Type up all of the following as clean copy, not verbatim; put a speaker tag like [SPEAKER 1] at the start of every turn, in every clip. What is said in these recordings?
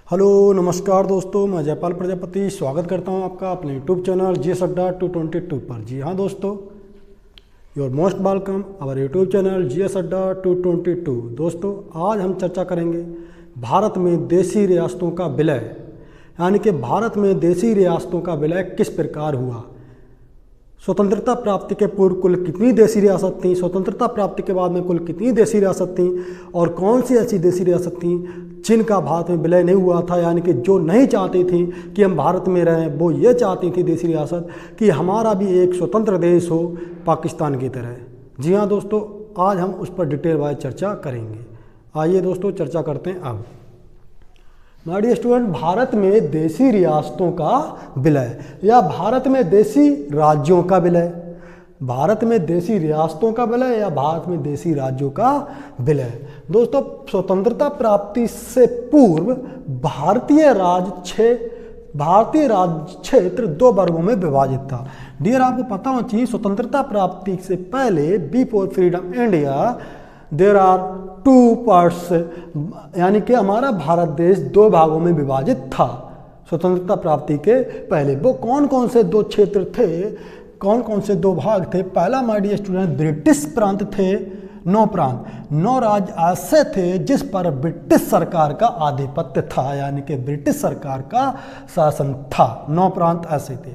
[SPEAKER 1] Hello नमस्कार दोस्तों, मैं जयपाल प्रजापति स्वागत करता हूं आपका अपने यूट्यूब चैनल जीएस अड्डा 222 पर। जी हाँ दोस्तों, your most welcome our YouTube channel GS Adda 222। दोस्तों आज हम चर्चा करेंगे भारत में देसी रियासतों का विलय, यानी कि भारत में देसी रियासतों का विलय किस प्रकार हुआ। स्वतंत्रता प्राप्ति के पूर्व कुल कितनी देसी रियासत थी, स्वतंत्रता प्राप्ति के बाद में कुल कितनी देसी रियासत थी, और कौन सी ऐसी देसी रियासत थी जिनका भारत में विलय नहीं हुआ था, यानी कि जो नहीं चाहती थी कि हम भारत में रहें, वो ये चाहती थी देसी रियासत कि हमारा भी एक स्वतंत्र देश हो पाकिस्तान की तरह। जी हाँ दोस्तों, आज हम उस पर डिटेल वाइज चर्चा करेंगे। आइए दोस्तों चर्चा करते हैं। अब माय डियर स्टूडेंट, भारत में देसी रियासतों का विलय या भारत में देसी राज्यों का विलय, भारत में देसी रियासतों का विलय या भारत में देसी राज्यों का विलय। दोस्तों स्वतंत्रता प्राप्ति से पूर्व भारतीय राज्य क्षेत्र दो वर्गों में विभाजित था। डियर आपको पता होना चाहिए, स्वतंत्रता प्राप्ति से पहले before freedom India there are two parts, यानी कि हमारा भारत देश दो भागों में विभाजित था स्वतंत्रता प्राप्ति के पहले। वो कौन कौन से दो क्षेत्र थे, कौन कौन से दो भाग थे? पहला माय डियर स्टूडेंट ब्रिटिश प्रांत थे, 9 प्रांत, 9 राज्य ऐसे थे जिस पर ब्रिटिश सरकार का आधिपत्य था, यानी कि ब्रिटिश सरकार का शासन था। 9 प्रांत ऐसे थे।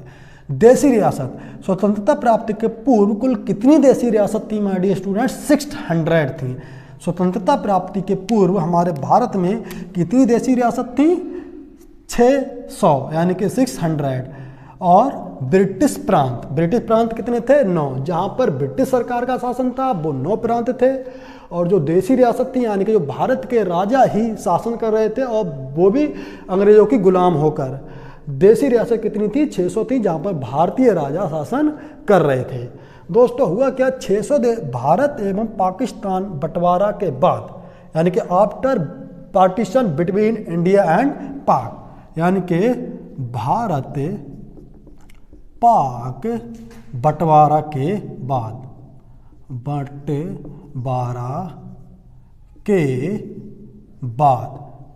[SPEAKER 1] देसी रियासत, स्वतंत्रता प्राप्ति के पूर्व कुल कितनी देसी रियासत थी माय डियर स्टूडेंट? 600 थी। स्वतंत्रता प्राप्ति के पूर्व हमारे भारत में कितनी देसी रियासत थी? 600, यानी कि 600। और ब्रिटिश प्रांत कितने थे? 9। जहाँ पर ब्रिटिश सरकार का शासन था वो 9 प्रांत थे, और जो देसी रियासत थी यानी कि जो भारत के राजा ही शासन कर रहे थे और वो भी अंग्रेजों की गुलाम होकर। देसी रियासत कितनी थी? 600 थी, जहाँ पर भारतीय राजा शासन कर रहे थे। दोस्तों हुआ क्या, 600 भारत एवं पाकिस्तान बंटवारा के बाद, यानी कि after partition between India and पाक, यानी कि भारत पाक बंटवारा के बाद,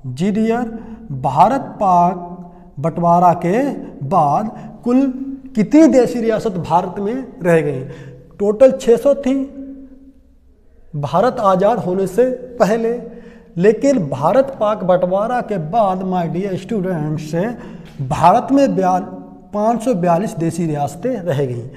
[SPEAKER 1] जी डियर, भारत पाक बंटवारा के बाद कुल कितनी देसी रियासत भारत में रह गई? टोटल 600 थी भारत आज़ाद होने से पहले, लेकिन भारत पाक बंटवारा के बाद माय डियर स्टूडेंट्स भारत में 542 देसी रियासतें रह गईं।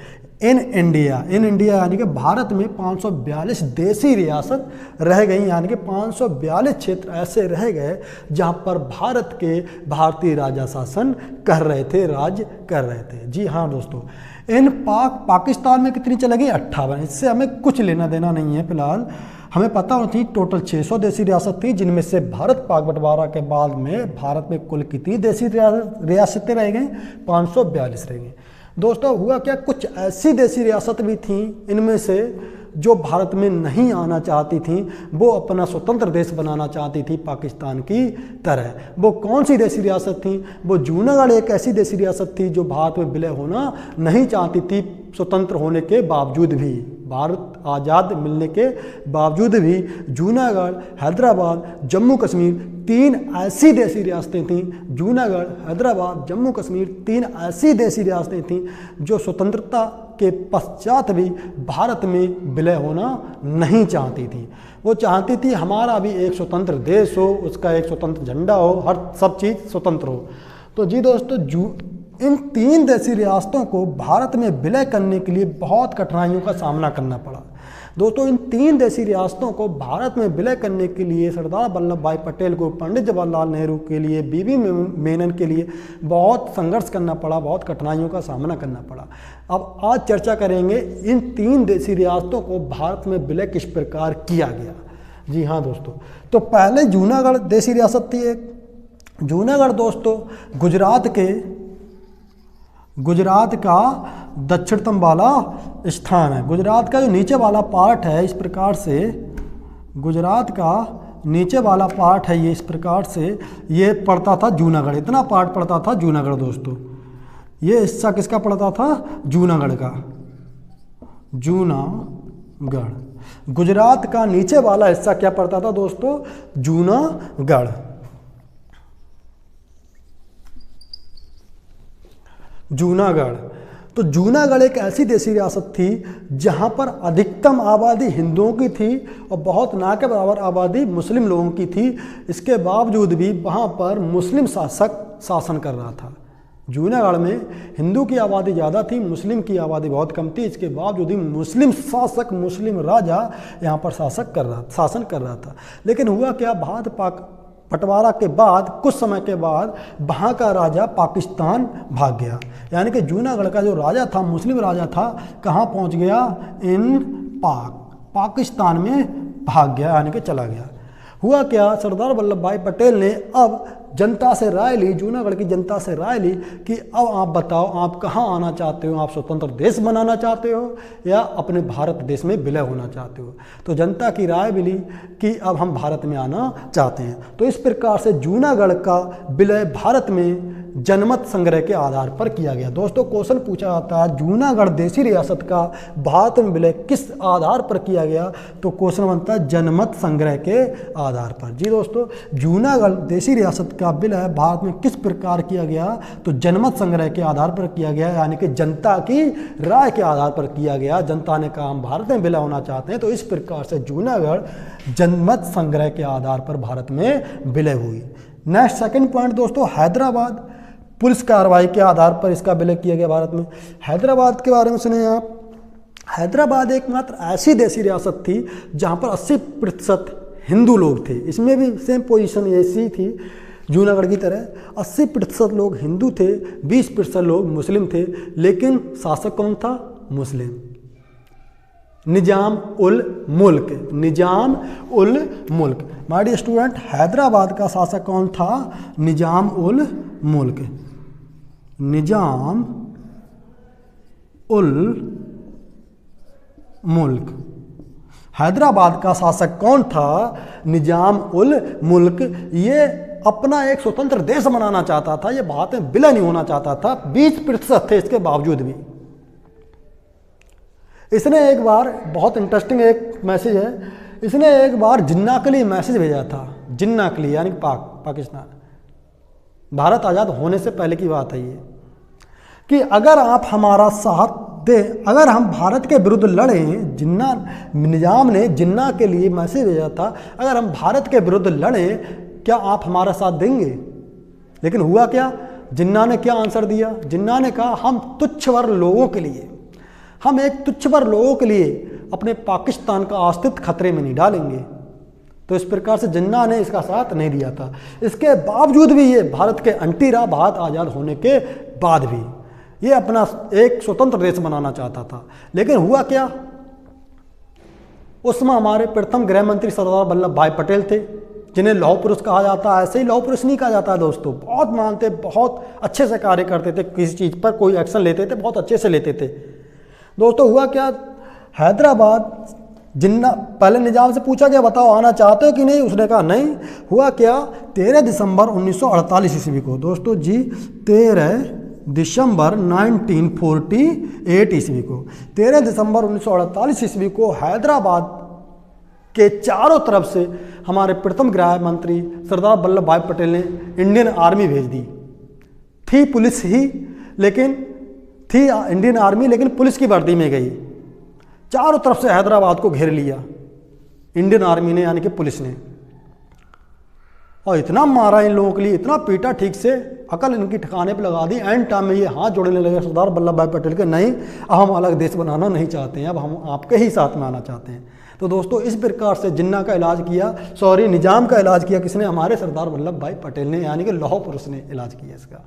[SPEAKER 1] इन इंडिया यानी कि भारत में 542 देसी रियासत रह गई, यानी कि 542 क्षेत्र ऐसे रह गए जहां पर भारत के भारतीय राजा शासन कर रहे थे, राज्य कर रहे थे। जी हाँ दोस्तों, इन पाकिस्तान में कितनी चले गई? 58। इससे हमें कुछ लेना देना नहीं है फिलहाल। हमें पता होती टोटल 600 देसी रियासत थी, जिनमें से भारत पाक बंटवारा के बाद में भारत में कुल कितनी देसी रियासतें रह गई? 542 रह गई। दोस्तों हुआ क्या, कुछ ऐसी देसी रियासत भी थीं इनमें से जो भारत में नहीं आना चाहती थीं, वो अपना स्वतंत्र देश बनाना चाहती थी पाकिस्तान की तरह। वो कौन सी देसी रियासत थी? वो जूनागढ़ एक ऐसी देसी रियासत थी जो भारत में विलय होना नहीं चाहती थी, स्वतंत्र होने के बावजूद भी, भारत आज़ाद मिलने के बावजूद भी। जूनागढ़, हैदराबाद, जम्मू कश्मीर 3 ऐसी देसी रियासतें थीं। जूनागढ़, हैदराबाद, जम्मू कश्मीर 3 ऐसी देसी रियासतें थीं जो स्वतंत्रता के पश्चात भी भारत में विलय होना नहीं चाहती थी। वो चाहती थी हमारा भी एक स्वतंत्र देश हो, उसका एक स्वतंत्र झंडा हो, हर सब चीज़ स्वतंत्र हो। तो जी दोस्तों, इन 3 देसी रियासतों को भारत में विलय करने के लिए बहुत कठिनाइयों का सामना करना पड़ा। दोस्तों इन 3 देसी रियासतों को भारत में विलय करने के लिए सरदार वल्लभ भाई पटेल को, पंडित जवाहरलाल नेहरू के लिए, बीबी मेनन के लिए बहुत संघर्ष करना पड़ा, बहुत कठिनाइयों का सामना करना पड़ा। अब आज चर्चा करेंगे इन 3 देसी रियासतों को भारत में विलय किस प्रकार किया गया। जी हाँ दोस्तों, तो पहले जूनागढ़ देसी रियासत थी एक। जूनागढ़ दोस्तों गुजरात का दक्षिणतम वाला स्थान है। गुजरात का जो नीचे वाला पार्ट है इस प्रकार से, गुजरात का नीचे वाला पार्ट है ये इस प्रकार से, ये पड़ता था जूनागढ़, इतना पार्ट पड़ता था जूनागढ़ दोस्तों। ये हिस्सा किसका पड़ता था? जूनागढ़ का। जूनागढ़, गुजरात का नीचे वाला हिस्सा क्या पड़ता था दोस्तों? जूनागढ़। जूनागढ़। तो जूनागढ़ एक ऐसी देसी रियासत थी जहाँ पर अधिकतम आबादी हिंदुओं की थी और बहुत ना के बराबर आबादी मुस्लिम लोगों की थी। इसके बावजूद भी वहाँ पर मुस्लिम शासक शासन कर रहा था। जूनागढ़ में हिंदू की आबादी ज़्यादा थी, मुस्लिम की आबादी बहुत कम थी। इसके बावजूद भी मुस्लिम शासक, मुस्लिम राजा यहाँ पर शासन कर रहा था। लेकिन हुआ क्या, भारत पाक बंटवारा के बाद कुछ समय के बाद वहाँ का राजा पाकिस्तान भाग गया। यानी कि जूनागढ़ का जो राजा था, मुस्लिम राजा था, कहाँ पहुँच गया, पाकिस्तान में भाग गया, यानी कि चला गया। हुआ क्या, सरदार वल्लभ भाई पटेल ने अब जनता से राय ली, जूनागढ़ की जनता से राय ली कि अब आप बताओ आप कहाँ आना चाहते हो, आप स्वतंत्र देश बनाना चाहते हो या अपने भारत देश में विलय होना चाहते हो। तो जनता की राय मिली कि अब हम भारत में आना चाहते हैं। तो इस प्रकार से जूनागढ़ का विलय भारत में जनमत संग्रह के आधार पर किया गया। दोस्तों क्वेश्चन पूछा जाता है जूनागढ़ देसी रियासत का भारत में विलय किस आधार पर किया गया, तो क्वेश्चन बनता है जनमत संग्रह के आधार पर। जी दोस्तों, जूनागढ़ देसी रियासत का विलय भारत में किस प्रकार किया गया, तो जनमत संग्रह के आधार पर किया गया, यानी कि जनता की राय के आधार पर किया गया। जनता ने कहा हम भारत में विलय होना चाहते हैं, तो इस प्रकार से जूनागढ़ जनमत संग्रह के आधार पर भारत में विलय हुई। नेक्स्ट सेकंड पॉइंट दोस्तों, हैदराबाद पुलिस कार्रवाई के आधार पर इसका विलय किया गया भारत में। हैदराबाद के बारे में सुने आप। हैदराबाद एकमात्र ऐसी देसी रियासत थी जहां पर 80% हिंदू लोग थे। इसमें भी सेम पोजीशन ऐसी थी जूनागढ़ की तरह, 80% लोग हिंदू थे, 20% लोग मुस्लिम थे। लेकिन शासक कौन था, मुस्लिम, निजाम उल मुल्क, निजाम उल मुल्क। माय डियर स्टूडेंट, हैदराबाद का शासक कौन था, निजाम उल मुल्क, निजाम उल मुल्क। हैदराबाद का शासक कौन था, निजाम उल मुल्क। ये अपना एक स्वतंत्र देश बनाना चाहता था, ये भारत में विलय नहीं होना चाहता था। 20% थे इसके बावजूद भी। इसने एक बार, बहुत इंटरेस्टिंग एक मैसेज है, इसने एक बार जिन्ना के लिए मैसेज भेजा था, जिन्ना के लिए यानी पाकिस्तान, भारत आज़ाद होने से पहले की बात है ये, कि अगर आप हमारा साथ दें, अगर हम भारत के विरुद्ध लड़ें, जिन्ना निजाम ने जिन्ना के लिए मैसेज भेजा था, अगर हम भारत के विरुद्ध लड़ें क्या आप हमारा साथ देंगे। लेकिन हुआ क्या, जिन्ना ने क्या आंसर दिया, जिन्ना ने कहा हम तुच्छ वर्ग लोगों के लिए, हम एक तुच्छ वर्ग लोगों के लिए अपने पाकिस्तान का अस्तित्व खतरे में नहीं डालेंगे। तो इस प्रकार से जिन्ना ने इसका साथ नहीं दिया था। इसके बावजूद भी ये भारत के एंटी रहा, भारत आज़ाद होने के बाद भी ये अपना एक स्वतंत्र देश बनाना चाहता था। लेकिन हुआ क्या, उस समय हमारे प्रथम गृह मंत्री सरदार वल्लभ भाई पटेल थे, जिन्हें लौह पुरुष कहा जाता है। ऐसे ही लौह पुरुष नहीं कहा जाता है दोस्तों, बहुत मानते, बहुत अच्छे से कार्य करते थे, किसी चीज़ पर कोई एक्शन लेते थे बहुत अच्छे से लेते थे। दोस्तों हुआ क्या, हैदराबाद जिन्ना, पहले निजाम से पूछा गया बताओ आना चाहते हो कि नहीं, उसने कहा नहीं। हुआ क्या, 13 दिसंबर 1948 ईस्वी को, दोस्तों जी 13 दिसंबर 1948 ईस्वी को, 13 दिसंबर 1948 ईस्वी को हैदराबाद के चारों तरफ से हमारे प्रथम गृह मंत्री सरदार वल्लभ भाई पटेल ने इंडियन आर्मी भेज दी। थी पुलिस ही, लेकिन थी इंडियन आर्मी, लेकिन पुलिस की वर्दी में गई। चारों तरफ से हैदराबाद को घेर लिया इंडियन आर्मी ने, यानी कि पुलिस ने, और इतना मारा इन लोगों के लिए, इतना पीटा, ठीक से अकल इनकी ठिकाने पे लगा दी। एंड टाइम में ये हाथ जोड़ने लगे सरदार वल्लभ भाई पटेल के, नहीं अब हम अलग देश बनाना नहीं चाहते हैं, अब हम आपके ही साथ में आना चाहते हैं। तो दोस्तों इस प्रकार से जिन्ना का इलाज किया, सॉरी निजाम का इलाज किया किसने, हमारे सरदार वल्लभ भाई पटेल ने, यानी कि लौह पुरुष ने इलाज किया इसका।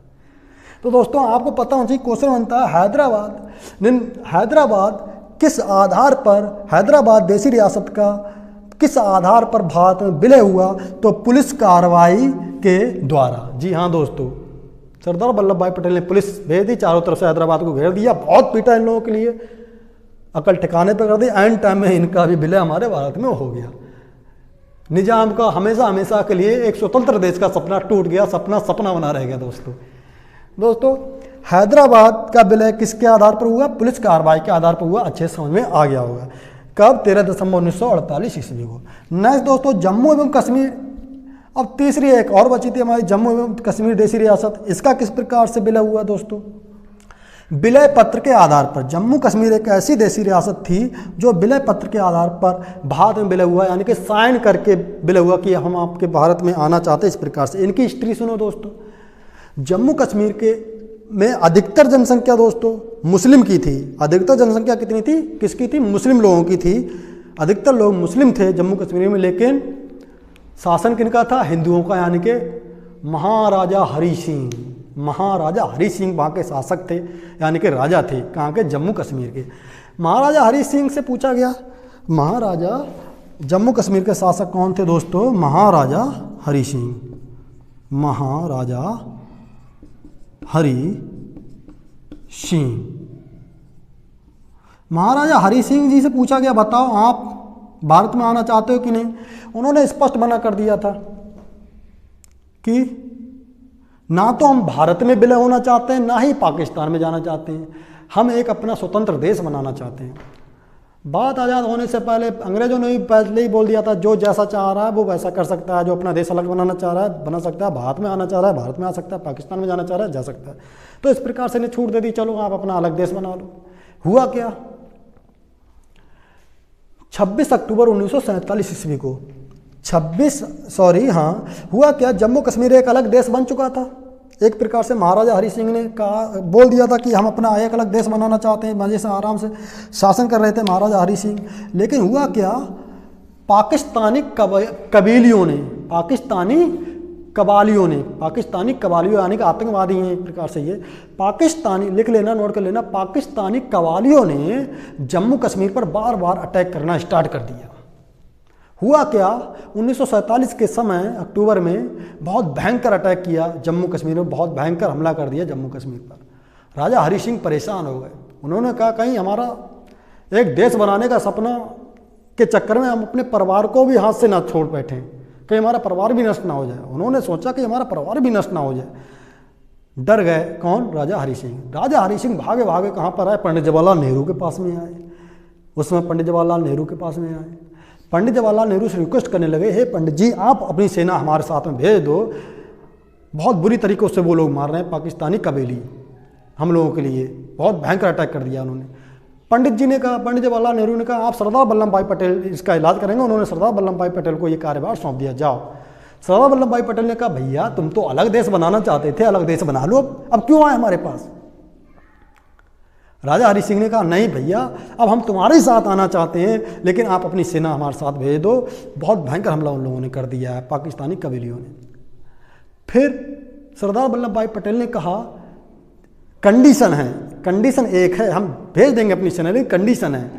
[SPEAKER 1] तो दोस्तों आपको पता होना चाहिए, क्वेश्चन बनता है हैदराबाद किस आधार पर, हैदराबाद देसी रियासत का किस आधार पर भारत में विलय हुआ, तो पुलिस कार्रवाई के द्वारा। जी हाँ दोस्तों, सरदार वल्लभ भाई पटेल ने पुलिस भेज दी, चारों तरफ से हैदराबाद को घेर दिया, बहुत पीटा इन लोगों के लिए, अकल ठिकाने पर कर दी। एंड टाइम में इनका भी विलय हमारे भारत में हो गया। निजाम का हमेशा के लिए एक स्वतंत्र देश का सपना टूट गया, सपना बना रह गया। दोस्तों हैदराबाद का विलय किसके आधार पर हुआ, पुलिस कार्रवाई के आधार पर हुआ। अच्छे समझ में आ गया होगा। कब, 13 दिसंबर 1948 ईस्वी को। नेक्स्ट दोस्तों जम्मू एवं कश्मीर, अब तीसरी एक और बची थी हमारी, जम्मू एवं कश्मीर देसी रियासत, इसका किस प्रकार से विलय हुआ दोस्तों। विलय पत्र के आधार पर। जम्मू कश्मीर एक ऐसी देशी रियासत थी जो विलय पत्र के आधार पर भारत में विलय हुआ, यानी कि साइन करके विलय हुआ कि हम आपके भारत में आना चाहते हैं। इस प्रकार से इनकी हिस्ट्री सुनो दोस्तों। जम्मू कश्मीर के में अधिकतर जनसंख्या दोस्तों मुस्लिम की थी। अधिकतर जनसंख्या कितनी थी, किसकी थी? मुस्लिम लोगों की थी। अधिकतर लोग मुस्लिम थे जम्मू कश्मीर में, लेकिन शासन किनका था? हिंदुओं का, यानी कि महाराजा हरि सिंह। महाराजा हरि सिंह वहाँ के शासक थे, यानी कि राजा थे। कहाँ के? जम्मू कश्मीर के। महाराजा हरि सिंह से पूछा गया, महाराजा जम्मू कश्मीर के शासक कौन थे दोस्तों? महाराजा हरि सिंह। महाराजा हरि सिंह। महाराजा हरि सिंह जी से पूछा गया, बताओ आप भारत में आना चाहते हो कि नहीं? उन्होंने स्पष्ट मना कर दिया था कि ना तो हम भारत में विलय होना चाहते हैं, ना ही पाकिस्तान में जाना चाहते हैं। हम एक अपना स्वतंत्र देश बनाना चाहते हैं। बात आज़ाद होने से पहले अंग्रेजों ने भी पहले ही बोल दिया था, जो जैसा चाह रहा है वो वैसा कर सकता है। जो अपना देश अलग बनाना चाह रहा है बना सकता है, भारत में आना चाह रहा है भारत में आ सकता है, पाकिस्तान में जाना चाह रहा है जा सकता है। तो इस प्रकार से इन्हें छूट दे दी, चलो आप अपना अलग देश बना लो। हुआ क्या? 26 अक्टूबर 1947 ईस्वी को हुआ क्या? जम्मू कश्मीर एक अलग देश बन चुका था। एक प्रकार से महाराजा हरि सिंह ने कहा, बोल दिया था कि हम अपना एक अलग देश बनाना चाहते हैं। मजे से आराम से शासन कर रहे थे महाराजा हरि सिंह। लेकिन हुआ क्या? पाकिस्तानी कबालियों यानी कि आतंकवादी हैं एक प्रकार से ये। पाकिस्तानी, लिख लेना, नोट कर लेना, पाकिस्तानी कबालियों ने जम्मू कश्मीर पर बार बार अटैक करना स्टार्ट कर दिया। हुआ क्या? 1947 के समय अक्टूबर में बहुत भयंकर अटैक किया जम्मू कश्मीर में, बहुत भयंकर हमला कर दिया जम्मू कश्मीर पर। राजा हरि सिंह परेशान हो गए। उन्होंने कहा, कहीं हमारा एक देश बनाने का सपना के चक्कर में हम अपने परिवार को भी हाथ से ना छोड़ बैठें, कहीं हमारा परिवार भी नष्ट ना हो जाए। उन्होंने सोचा कि हमारा परिवार भी नष्ट ना हो जाए। डर गए। कौन? राजा हरि सिंह। राजा हरि सिंह भागे भागे कहाँ पर आए? पंडित जवाहरलाल नेहरू के पास में आए। उस समय पंडित जवाहरलाल नेहरू के पास में आए। पंडित जवाहरलाल नेहरू से रिक्वेस्ट करने लगे, हे पंडित जी, आप अपनी सेना हमारे साथ में भेज दो। बहुत बुरी तरीक़ों से वो लोग मार रहे हैं, पाकिस्तानी कबीली हम लोगों के लिए बहुत भयंकर अटैक कर दिया उन्होंने। पंडित जी ने कहा, पंडित जवाहरलाल नेहरू ने कहा, आप सरदार वल्लभ भाई पटेल इसका इलाज करेंगे। उन्होंने सरदार वल्लभ भाई पटेल को ये कार्यभार सौंप दिया, जाओ। सरदार वल्लभ भाई पटेल ने कहा, भैया तुम तो अलग देश बनाना चाहते थे, अलग देश बना लो, अब क्यों आए हमारे पास? राजा हरि सिंह ने कहा, नहीं भैया, अब हम तुम्हारे साथ आना चाहते हैं, लेकिन आप अपनी सेना हमारे साथ भेज दो। बहुत भयंकर हमला उन लोगों ने कर दिया है, पाकिस्तानी कबीलियों ने। फिर सरदार वल्लभ भाई पटेल ने कहा, कंडीशन है, कंडीशन एक है, हम भेज देंगे अपनी सेना, लेकिन कंडीशन है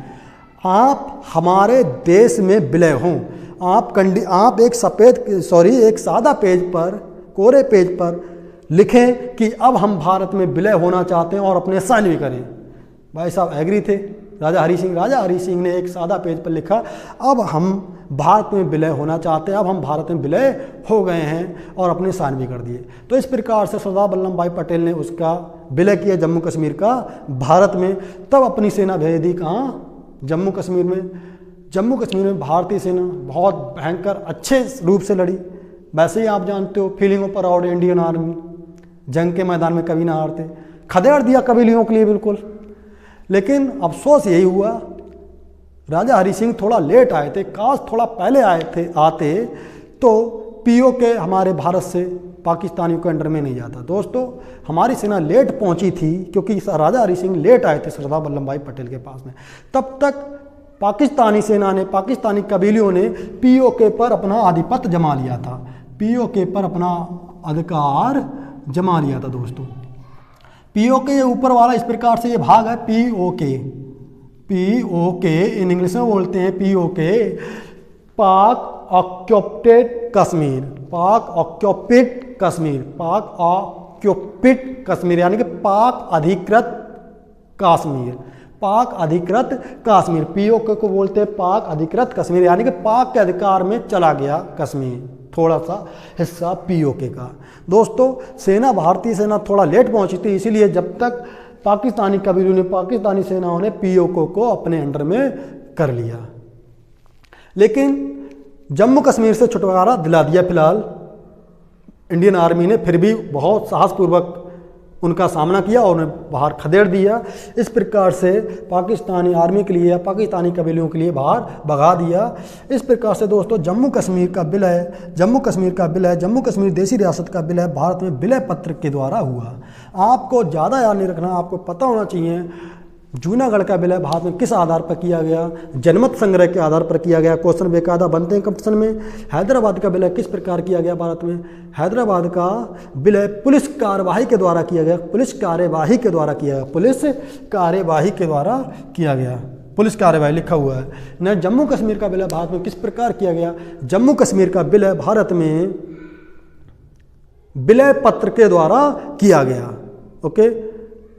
[SPEAKER 1] आप हमारे देश में विलय हों। आप एक सादा पेज पर, कोरे पेज पर लिखें कि अब हम भारत में विलय होना चाहते हैं और अपने साइन भी करें। भाई साहब एग्री थे राजा हरि सिंह ने एक सादा पेज पर लिखा, अब हम भारत में विलय होना चाहते हैं, अब हम भारत में विलय हो गए हैं, और अपने साइन भी कर दिए। तो इस प्रकार से सरदार वल्लभ भाई पटेल ने उसका विलय किया जम्मू कश्मीर का भारत में। तब अपनी सेना भेज दी कहाँ? जम्मू कश्मीर में। जम्मू कश्मीर में भारतीय सेना बहुत भयंकर अच्छे रूप से लड़ी। वैसे ही आप जानते हो, feeling of proud Indian army, जंग के मैदान में कभी ना हारते, खदेड़ दिया कबीलियों के लिए बिल्कुल। लेकिन अफसोस यही हुआ, राजा हरि सिंह थोड़ा लेट आए थे, काश थोड़ा पहले आते तो पीओके हमारे भारत से पाकिस्तानियों के अंडर में नहीं जाता। दोस्तों, हमारी सेना लेट पहुंची थी क्योंकि राजा हरि सिंह लेट आए थे सरदार वल्लभ भाई पटेल के पास में। तब तक पाकिस्तानी सेना ने, पाकिस्तानी कबीलियों ने पीओके पर अपना आधिपत्य जमा लिया था, पीओके पर अपना अधिकार जमा लिया था। दोस्तों, पीओके ऊपर वाला इस प्रकार से ये भाग है, पीओके इन इंग्लिश में बोलते हैं पीओके, पाक ऑक्यूपेड कश्मीर, पाक ऑक्यूपिड कश्मीर, पाक ऑक्यूपिड कश्मीर यानी कि पाक अधिकृत कश्मीर, पाक अधिकृत कश्मीर। पीओके को बोलते हैं पाक अधिकृत कश्मीर, यानी कि पाक के अधिकार में चला गया कश्मीर, थोड़ा सा हिस्सा पीओके का। दोस्तों, सेना, भारतीय सेना थोड़ा लेट पहुंची थी, इसीलिए जब तक पाकिस्तानी कबीलों ने, पाकिस्तानी सेनाओं ने पीओके को अपने अंडर में कर लिया। लेकिन जम्मू कश्मीर से छुटकारा दिला दिया फिलहाल इंडियन आर्मी ने, फिर भी बहुत साहसपूर्वक उनका सामना किया और उन्हें बाहर खदेड़ दिया। इस प्रकार से पाकिस्तानी आर्मी के लिए या पाकिस्तानी कबीलों के लिए बाहर भगा दिया। इस प्रकार से दोस्तों जम्मू कश्मीर का विलय, जम्मू कश्मीर देशी रियासत का विलय भारत में विलय पत्र के द्वारा हुआ। आपको ज़्यादा याद नहीं रखना, आपको पता होना चाहिए जूनागढ़ का विलय भारत में किस आधार पर किया गया, जनमत संग्रह के आधार पर किया गया। क्वेश्चन बेकायदा बनते हैं कंपटीशन में। हैदराबाद का विलय किस प्रकार किया गया भारत में, हैदराबाद का विलय पुलिस कार्यवाही के द्वारा किया गया, पुलिस कार्यवाही के द्वारा किया गया, पुलिस कार्यवाही के द्वारा किया गया, पुलिस कार्यवाही लिखा हुआ है न। जम्मू कश्मीर का विलय भारत में किस प्रकार किया गया, जम्मू कश्मीर का विलय भारत में विलय पत्र के द्वारा किया गया। ओके,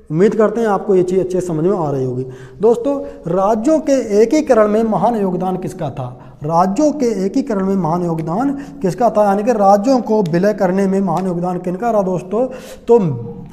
[SPEAKER 1] उम्मीद करते हैं आपको ये चीज़ अच्छे समझ में आ रही होगी। दोस्तों राज्यों के एकीकरण में महान योगदान किसका था, राज्यों के एकीकरण में महान योगदान किसका था, यानी कि राज्यों को विलय करने में महान योगदान किनका रहा दोस्तों। तो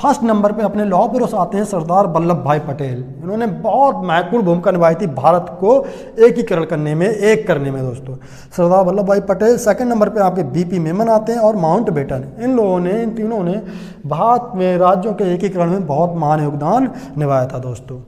[SPEAKER 1] फर्स्ट नंबर पे अपने लौह पुरुष आते हैं सरदार वल्लभ भाई पटेल। इन्होंने बहुत महत्वपूर्ण भूमिका निभाई थी भारत को एकीकरण करने में, एक करने में दोस्तों, सरदार वल्लभ भाई पटेल। सेकंड नंबर पे आपके बीपी मेमन आते हैं और माउंटबेटन। इन लोगों ने, इन तीनों ने भारत में राज्यों के एकीकरण में बहुत महान योगदान निभाया था दोस्तों।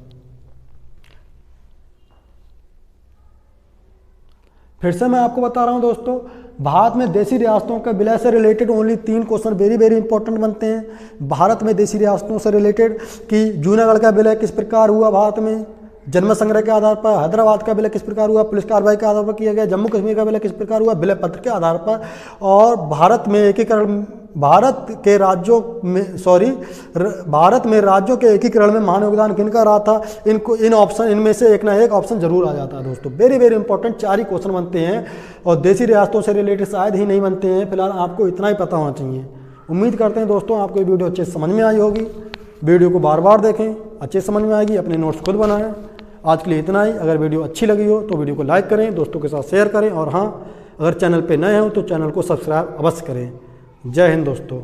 [SPEAKER 1] फिर से मैं आपको बता रहा हूं दोस्तों, भारत में देशी रियासतों के विलय से related only 3 question very very important बनते हैं। भारत में देशी रियासतों से रिलेटेड कि जूनागढ़ का विलय किस प्रकार हुआ भारत में जनमत संग्रह के आधार पर, हैदराबाद का विलय किस प्रकार हुआ पुलिस कार्रवाई के आधार पर किया गया, जम्मू कश्मीर का विलय किस प्रकार हुआ विलय पत्र के आधार पर, और भारत में एकीकरण, भारत में राज्यों के एकीकरण में महान योगदान किनका रहा था। इन ऑप्शन, इनमें से एक ना एक ऑप्शन जरूर आ जाता है दोस्तों। वेरी वेरी इंपॉर्टेंट 4 ही क्वेश्चन बनते हैं और देशी रियासतों से रिलेटेड शायद ही नहीं बनते हैं। फिलहाल आपको इतना ही पता होना चाहिए। उम्मीद करते हैं दोस्तों आपको ये वीडियो अच्छे से समझ में आई होगी। वीडियो को बार बार देखें, अच्छे समझ में आएगी, अपने नोट्स खुद बनाएं। आज के लिए इतना ही। अगर वीडियो अच्छी लगी हो तो वीडियो को लाइक करें, दोस्तों के साथ शेयर करें, और हाँ, अगर चैनल पे नए हो तो चैनल को सब्सक्राइब अवश्य करें। जय हिंद दोस्तों।